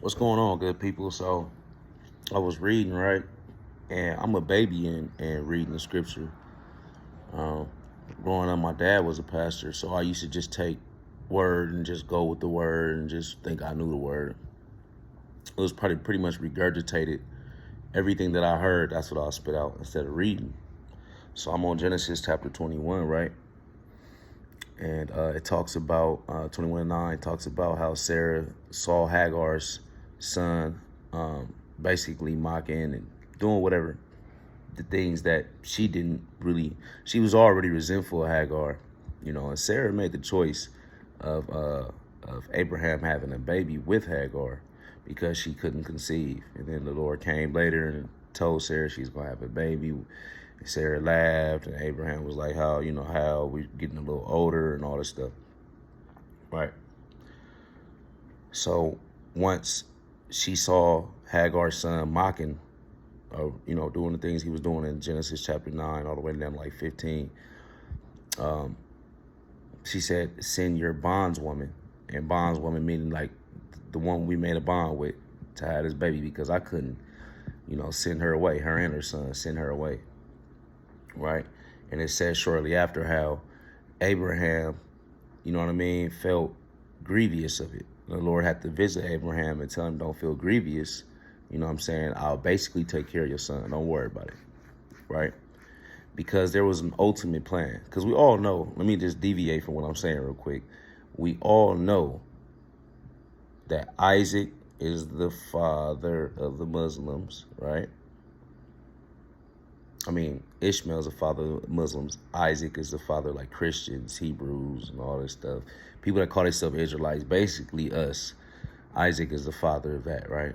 What's going on, good people? So I was reading, right? And I'm a baby in reading the scripture. Um, Growing up, my dad was a pastor, so I used to just take word and just go with the word and just think I knew the word. It was pretty much regurgitated. Everything that I heard, that's what I spit out instead of reading. So I'm on Genesis chapter 21, right? And it talks about 21:9 talks about how Sarah saw Hagar's son, basically mocking and doing whatever the things that she didn't really. She was already resentful of Hagar, and Sarah made the choice of Abraham having a baby with Hagar because she couldn't conceive. And then the Lord came later and told Sarah she's gonna have a baby. And Sarah laughed, and Abraham was like, how we're getting a little older and all this stuff, right? So once she saw Hagar's son mocking, doing the things he was doing in Genesis chapter 9 all the way down to like 15, she said, send your bondswoman. And bondswoman meaning like the one we made a bond with to have this baby, because I couldn't, send her away, her and her son, send her away, right? And it says shortly after how Abraham, felt grievous of it. The Lord had to visit Abraham and tell him, don't feel grievous. I'll basically take care of your son. Don't worry about it, right? Because there was an ultimate plan. Because we all know, let me just deviate from what I'm saying real quick. We all know that Isaac is the father of the Muslims, right? Ishmael is the father of Muslims. Isaac is the father like Christians, Hebrews, and all this stuff. People that call themselves Israelites, basically us. Isaac is the father of that, right?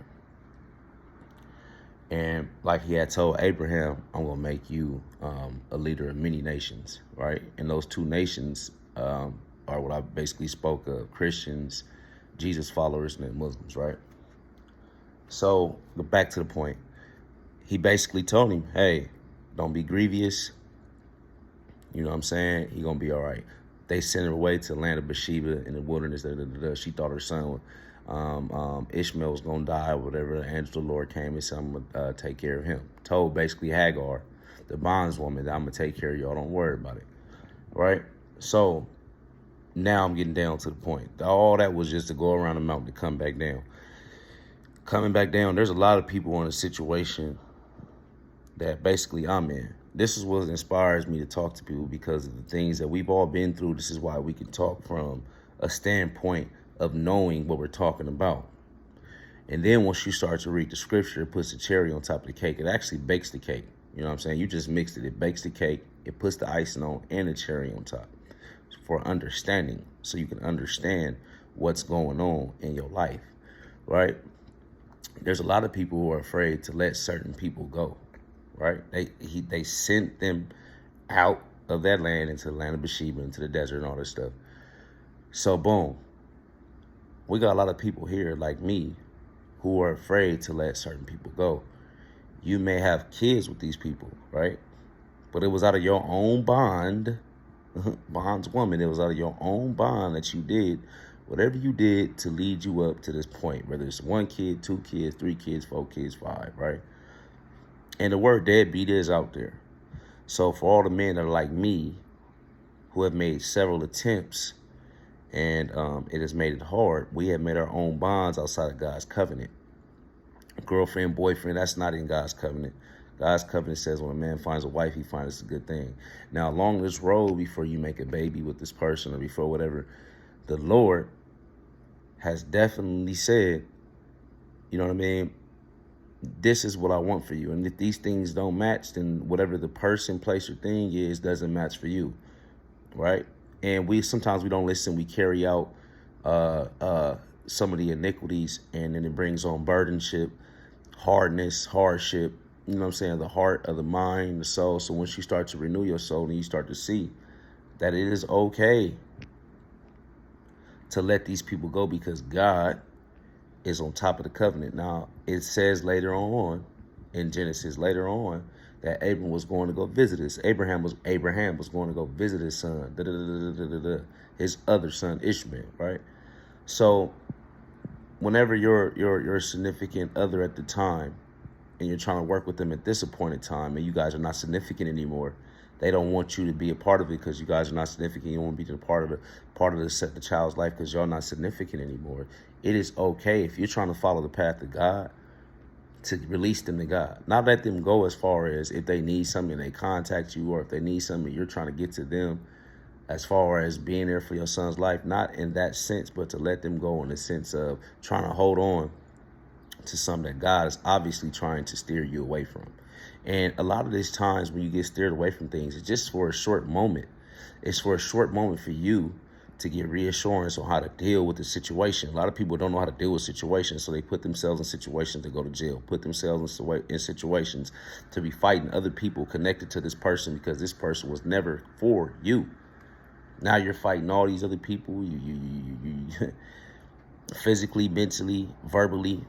And like he had told Abraham, I'm going to make you a leader of many nations, right? And those two nations are what I basically spoke of: Christians, Jesus followers, and then Muslims, right? So back to the point. He basically told him, hey, don't be grievous. You know what I'm saying? He going to be all right. They sent her away to the land of Bathsheba in the wilderness. She thought her son, Ishmael, was going to die or whatever. The angel of the Lord came and said, I'm going to take care of him. Told basically Hagar, the bondswoman, that I'm going to take care of y'all. Don't worry about it. Right? So now I'm getting down to the point. All that was just to go around the mountain to come back down. Coming back down, there's a lot of people in a situation that basically I'm in. This is what inspires me to talk to people, because of the things that we've all been through. This is why we can talk from a standpoint of knowing what we're talking about. And then once you start to read the scripture, it puts the cherry on top of the cake. It actually bakes the cake. You know what I'm saying? You just mixed it. It bakes the cake. It puts the icing on and the cherry on top for understanding, so you can understand what's going on in your life, right? There's a lot of people who are afraid to let certain people go. Right? They sent them out of that land into the land of Bathsheba, into the desert and all this stuff. So boom, we got a lot of people here like me who are afraid to let certain people go. You may have kids with these people, right? But it was out of your own bondswoman, it was out of your own bond that you did whatever you did to lead you up to this point, whether it's 1 kid, 2 kids, 3 kids, 4 kids, 5, right? And the word deadbeat is out there. So for all the men that are like me, who have made several attempts and it has made it hard, we have made our own bonds outside of God's covenant. Girlfriend, boyfriend, that's not in God's covenant. God's covenant says when a man finds a wife, he finds a good thing. Now, along this road, before you make a baby with this person or before whatever, the Lord has definitely said, this is what I want for you. And if these things don't match, then whatever the person, place, or thing is doesn't match for you, right? And sometimes we don't listen. We carry out some of the iniquities, and then it brings on burdenship, hardness, hardship, the heart of the mind, the soul. So once you start to renew your soul and you start to see that it is okay to let these people go, because God is on top of the covenant. Now, it says later on in Genesis, that Abram was going to go visit Abraham was going to go visit his son, his other son, Ishmael, right? So whenever your significant other at the time, and you're trying to work with them at this appointed time, and you guys are not significant anymore, they don't want you to be a part of it because you guys are not significant. You don't want to be a part of the child's life because y'all not significant anymore. It is okay if you're trying to follow the path of God to release them to God. Not let them go as far as if they need something, they contact you, or if they need something, you're trying to get to them as far as being there for your son's life. Not in that sense, but to let them go in the sense of trying to hold on to something that God is obviously trying to steer you away from. And a lot of these times when you get steered away from things, it's just for a short moment. It's for a short moment for you to get reassurance on how to deal with the situation. A lot of people don't know how to deal with situations, so they put themselves in situations to go to jail, put themselves in situations to be fighting other people connected to this person because this person was never for you. Now you're fighting all these other people, you physically, mentally, verbally,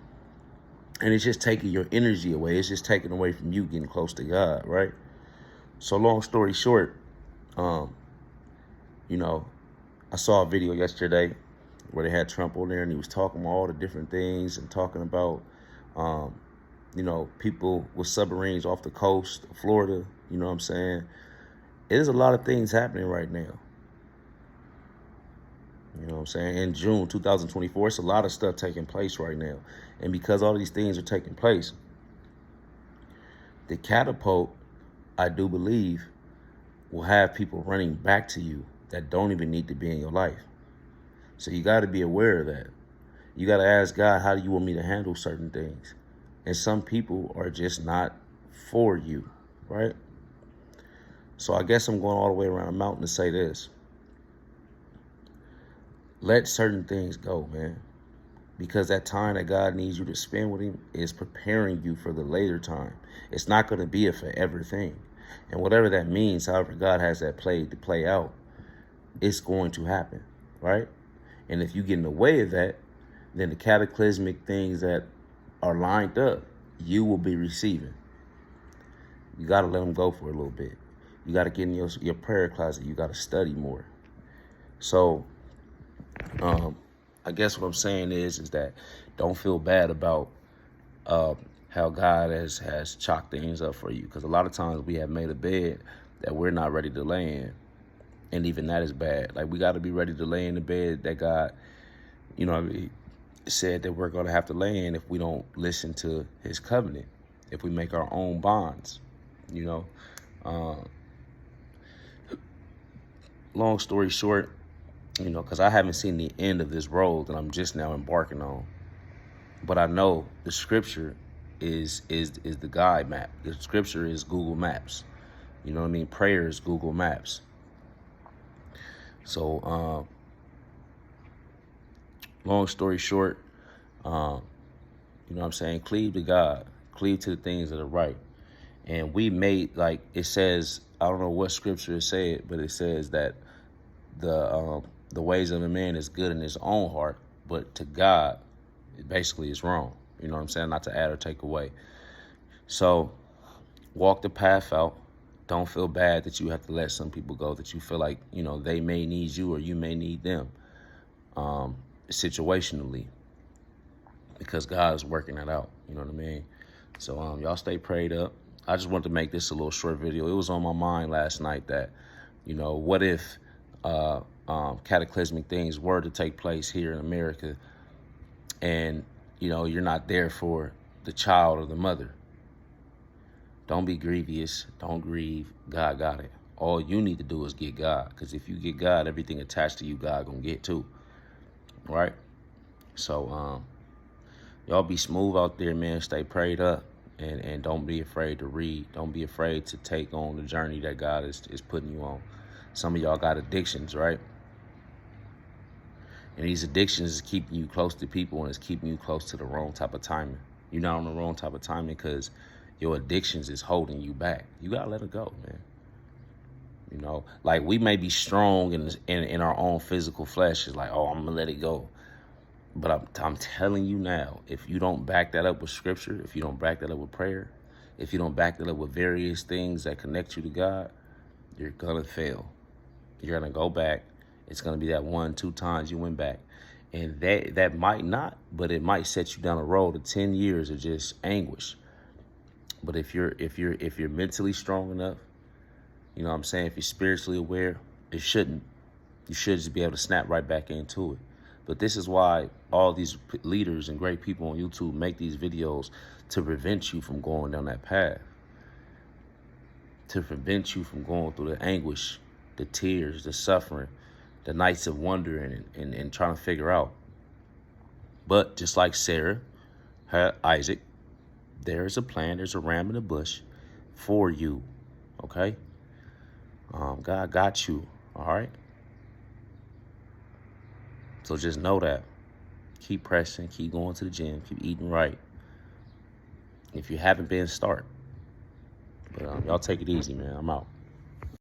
and it's just taking your energy away. It's just taking away from you getting close to God, right? So long story short, I saw a video yesterday where they had Trump on there and he was talking about all the different things and talking about, people with submarines off the coast of Florida. You know what I'm saying? There's a lot of things happening right now. You know what I'm saying? In June 2024, it's a lot of stuff taking place right now. And because all these things are taking place, the catapult, I do believe, will have people running back to you that don't even need to be in your life. So you got to be aware of that. You got to ask God, how do you want me to handle certain things? And some people are just not for you, right? So I guess I'm going all the way around the mountain to say this. Let certain things go, man. Because that time that God needs you to spend with him is preparing you for the later time. It's not going to be a forever thing. And whatever that means, however God has that play to play out, it's going to happen, right? And if you get in the way of that, then the cataclysmic things that are lined up, you will be receiving. You got to let them go for a little bit. You got to get in your prayer closet. You got to study more. So I guess what I'm saying is that don't feel bad about how God has chalked things up for you. Because a lot of times we have made a bed that we're not ready to lay in. And even that is bad. Like, we got to be ready to lay in the bed that God, said that we're going to have to lay in if we don't listen to his covenant, if we make our own bonds, long story short, because I haven't seen the end of this road that I'm just now embarking on. But I know the scripture is the guide map. The scripture is Google Maps. You know what I mean? Prayer is Google Maps. So, long story short, cleave to God, cleave to the things that are right. And we made, like it says, I don't know what scripture it said, but it says that the ways of a man is good in his own heart, but to God, it basically is wrong. You know what I'm saying? Not to add or take away. So walk the path out. Don't feel bad that you have to let some people go, that you feel like, they may need you or you may need them situationally, because God's working that out. You know what I mean? So y'all stay prayed up. I just wanted to make this a little short video. It was on my mind last night that, what if cataclysmic things were to take place here in America and, you're not there for the child or the mother. Don't be grievous. Don't grieve. God got it. All you need to do is get God. Because if you get God, everything attached to you, God gonna get too. Right? So, y'all be smooth out there, man. Stay prayed up. And don't be afraid to read. Don't be afraid to take on the journey that God is putting you on. Some of y'all got addictions, right? And these addictions is keeping you close to people and it's keeping you close to the wrong type of timing. You're not on the wrong type of timing because your addictions is holding you back. You got to let it go, man. Like, we may be strong in our own physical flesh. It's like, oh, I'm going to let it go. But I'm telling you now, if you don't back that up with scripture, if you don't back that up with prayer, if you don't back that up with various things that connect you to God, you're going to fail. You're going to go back. It's going to be that 1-2 times you went back. And that might not, but it might set you down a road of 10 years of just anguish. But if you're mentally strong enough, you know what I'm saying, if you're spiritually aware, it shouldn't. You should just be able to snap right back into it. But this is why all these leaders and great people on YouTube make these videos, to prevent you from going down that path, to prevent you from going through the anguish, the tears, the suffering, the nights of wondering and trying to figure out. But just like Sarah had Isaac, there is a plan, there's a ram in the bush for you, okay? God got you, all right? So just know that. Keep pressing, keep going to the gym, keep eating right. If you haven't been, start. But y'all take it easy, man. I'm out.